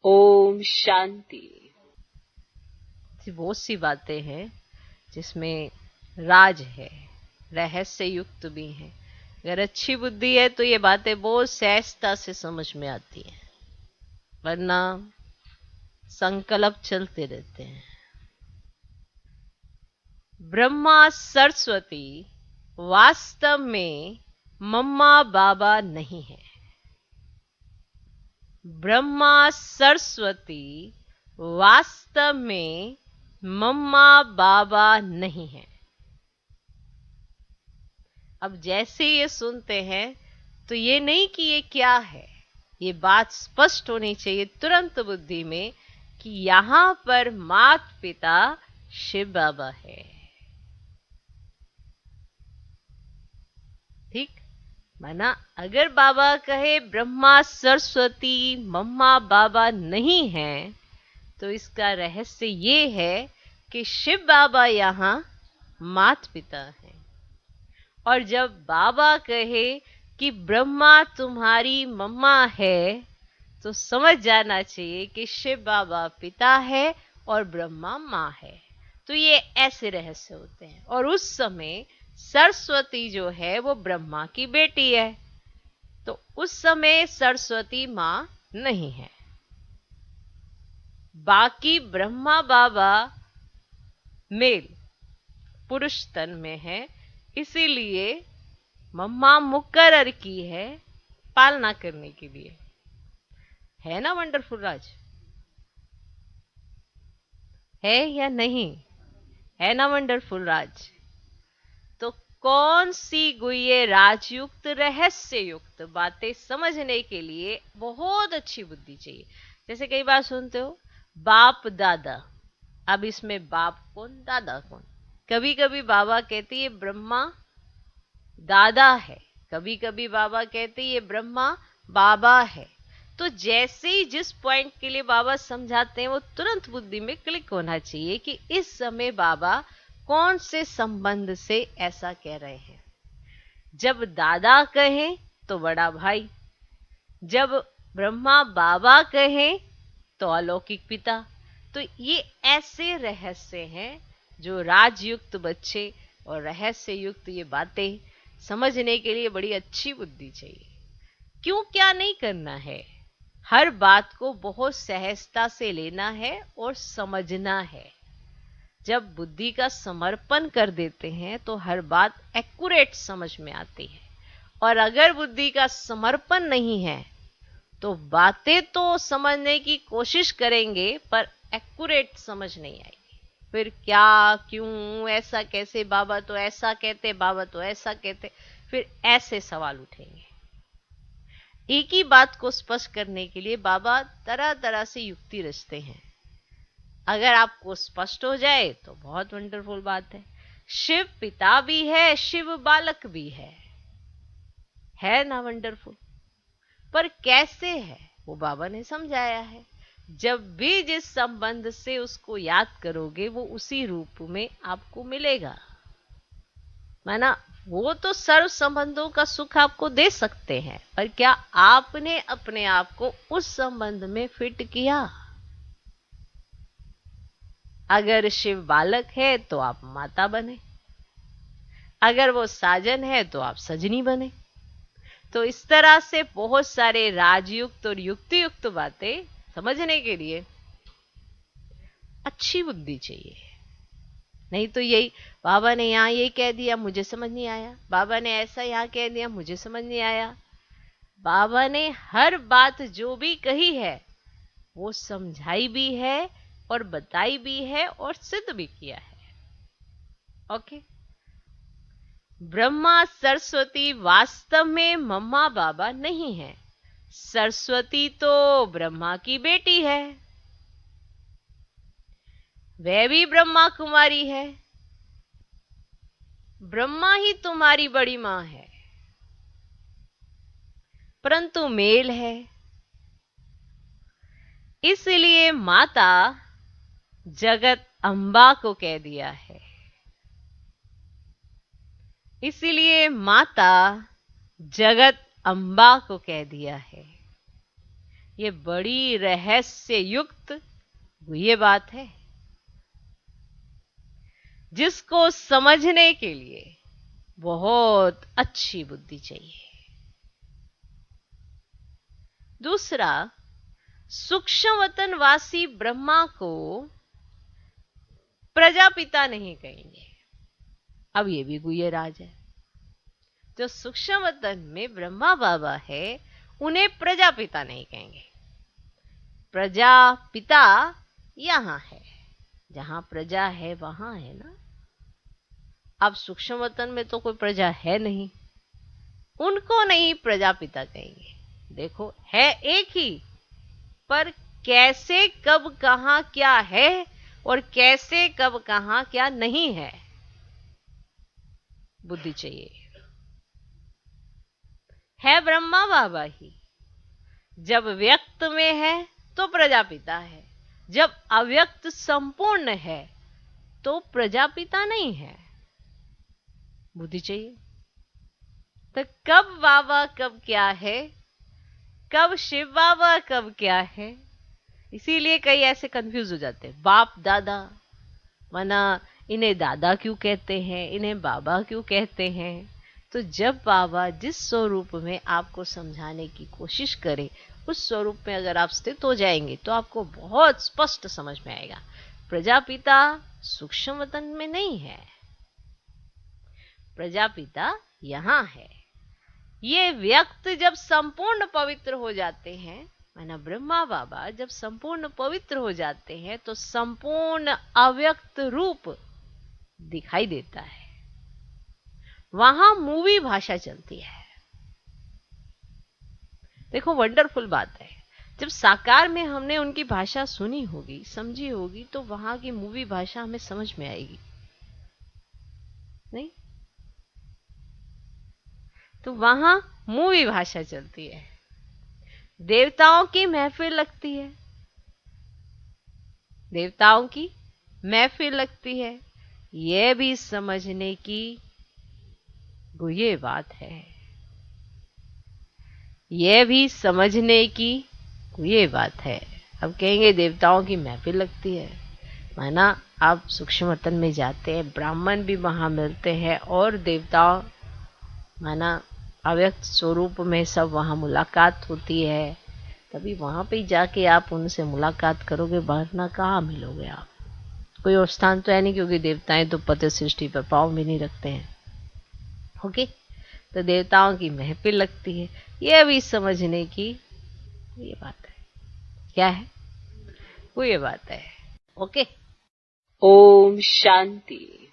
ओम शांति। बहुत सी बातें हैं जिसमें राज है, रहस्य युक्त भी है। अगर अच्छी बुद्धि है तो ये बातें बहुत सहजता से समझ में आती हैं, वरना संकल्प चलते रहते हैं। ब्रह्मा सरस्वती वास्तव में मम्मा बाबा नहीं है। ब्रह्मा सरस्वती वास्तव में मम्मा बाबा नहीं है। अब जैसे ये सुनते हैं तो ये नहीं कि ये क्या है, ये बात स्पष्ट होनी चाहिए तुरंत बुद्धि में कि यहां पर माता पिता शिव बाबा है। ठीक, माना अगर बाबा कहे ब्रह्मा सरस्वती मम्मा बाबा नहीं है तो इसका रहस्य ये है कि शिव बाबा यहां माता पिता है। और जब बाबा कहे कि ब्रह्मा तुम्हारी मम्मा है तो समझ जाना चाहिए कि शिव बाबा पिता है और ब्रह्मा माँ है। तो ये ऐसे रहस्य होते हैं। और उस समय सरस्वती जो है वो ब्रह्मा की बेटी है, तो उस समय सरस्वती माँ नहीं है। बाकी ब्रह्मा बाबा मेल पुरुष तन में है, इसीलिए मम्मा मुकर्रर की है पालना करने के लिए। है ना वंडरफुल राज? है या नहीं? है ना वंडरफुल राज? तो कौन सी गुह्य राजयुक्त रहस्य युक्त बातें समझने के लिए बहुत अच्छी बुद्धि चाहिए। जैसे कई बार सुनते हो बाप दादा, अब इसमें बाप कौन दादा कौन? कभी कभी बाबा कहते ये ब्रह्मा दादा है, कभी कभी बाबा कहते ये ब्रह्मा बाबा है। तो जैसे ही जिस पॉइंट के लिए बाबा समझाते हैं वो तुरंत बुद्धि में क्लिक होना चाहिए कि इस समय बाबा कौन से संबंध से ऐसा कह रहे हैं। जब दादा कहें तो बड़ा भाई, जब ब्रह्मा बाबा कहें तो अलौकिक पिता। तो ये ऐसे रहस्य हैं जो राजयुक्त बच्चे और रहस्य युक्त ये बातें समझने के लिए बड़ी अच्छी बुद्धि चाहिए। क्यों क्या नहीं करना है, हर बात को बहुत सहजता से लेना है और समझना है। जब बुद्धि का समर्पण कर देते हैं तो हर बात एक्यूरेट समझ में आती है। और अगर बुद्धि का समर्पण नहीं है तो बातें तो समझने की कोशिश करेंगे पर एक्यूरेट समझ नहीं आएगी। फिर क्या क्यों ऐसा कैसे, बाबा तो ऐसा कहते, बाबा तो ऐसा कहते, फिर ऐसे सवाल उठेंगे। एक ही बात को स्पष्ट करने के लिए बाबा तरह तरह से युक्ति रचते हैं। अगर आपको स्पष्ट हो जाए तो बहुत वंडरफुल बात है। शिव पिता भी है, शिव बालक भी है ना वंडरफुल? पर कैसे है वो बाबा ने समझाया है। जब भी जिस संबंध से उसको याद करोगे वो उसी रूप में आपको मिलेगा। माना वो तो सर्व संबंधों का सुख आपको दे सकते हैं, पर क्या आपने अपने आप को उस संबंध में फिट किया? अगर शिव बालक है तो आप माता बने, अगर वो साजन है तो आप सजनी बने। तो इस तरह से बहुत सारे राजयुक्त और युक्ति युक्त बातें समझने के लिए अच्छी बुद्धि चाहिए। नहीं तो यही बाबा ने यहां ये कह दिया मुझे समझ नहीं आया, बाबा ने ऐसा यहां कह दिया मुझे समझ नहीं आया। बाबा ने हर बात जो भी कही है वो समझाई भी है और बताई भी है और सिद्ध भी किया है। ओके, ब्रह्मा सरस्वती वास्तव में मम्मा बाबा नहीं है। सरस्वती तो ब्रह्मा की बेटी है, वह भी ब्रह्मा कुमारी है। ब्रह्मा ही तुम्हारी बड़ी मां है, परंतु मेल है। इसलिए माता जगत अम्बा को कह दिया है। इसलिए माता जगत अम्बा को कह दिया है। ये बड़ी रहस्य युक्त गुह्य बात है, जिसको समझने के लिए बहुत अच्छी बुद्धि चाहिए। दूसरा, सूक्ष्मवतनवासी ब्रह्मा को प्रजापिता नहीं कहेंगे। अब ये भी गुह्य राज है। जो सूक्ष्मवतन में ब्रह्मा बाबा है उन्हें प्रजापिता नहीं कहेंगे। प्रजापिता यहां है, जहां प्रजा है वहां है ना। अब सूक्ष्मवतन में तो कोई प्रजा है नहीं, उनको नहीं प्रजापिता कहेंगे। देखो, है एक ही, पर कैसे कब कहां क्या है और कैसे कब कहां क्या नहीं है, बुद्धि चाहिए। है ब्रह्मा बाबा ही। जब व्यक्त में है तो प्रजापिता है, जब अव्यक्त संपूर्ण है तो प्रजापिता नहीं है, बुद्धि चाहिए। तो कब बाबा कब क्या है, कब शिव बाबा कब क्या है, इसीलिए कई ऐसे कंफ्यूज हो जाते हैं। बाप दादा, माना इन्हें दादा क्यों कहते हैं, इन्हें बाबा क्यों कहते हैं। तो जब बाबा जिस स्वरूप में आपको समझाने की कोशिश करे, उस स्वरूप में अगर आप स्थित हो जाएंगे तो आपको बहुत स्पष्ट समझ में आएगा। प्रजापिता सूक्ष्मवतन में नहीं है, प्रजापिता यहां है। ये व्यक्त जब संपूर्ण पवित्र हो जाते हैं, माना ब्रह्मा बाबा जब संपूर्ण पवित्र हो जाते हैं, तो संपूर्ण अव्यक्त रूप दिखाई देता है। वहां मूवी भाषा चलती है। देखो, वंडरफुल बात है, जब साकार में हमने उनकी भाषा सुनी होगी, समझी होगी, तो वहां की मूवी भाषा हमें समझ में आएगी नहीं? तो वहां मूवी भाषा चलती है, देवताओं की महफिल लगती है, देवताओं की महफिल लगती है। यह भी समझने की गुह्य बात है, यह भी समझने की गुह्य बात है। अब कहेंगे देवताओं की महफिल लगती है, माना आप सूक्ष्मवतन में जाते हैं, ब्राह्मण भी वहां मिलते हैं और देवताओं, माना अव्यक्त स्वरूप में सब वहां मुलाकात होती है। तभी वहां पे जाके आप उनसे मुलाकात करोगे, वरना कहाँ मिलोगे आप। कोई और स्थान तो है नहीं, क्योंकि देवताएं तो पति सृष्टि पर पाँव भी नहीं रखते हैं। ओके, तो देवताओं की महफिल लगती है, यह भी समझने की ये बात है। क्या है वो? ये बात है। ओके, ओम शांति।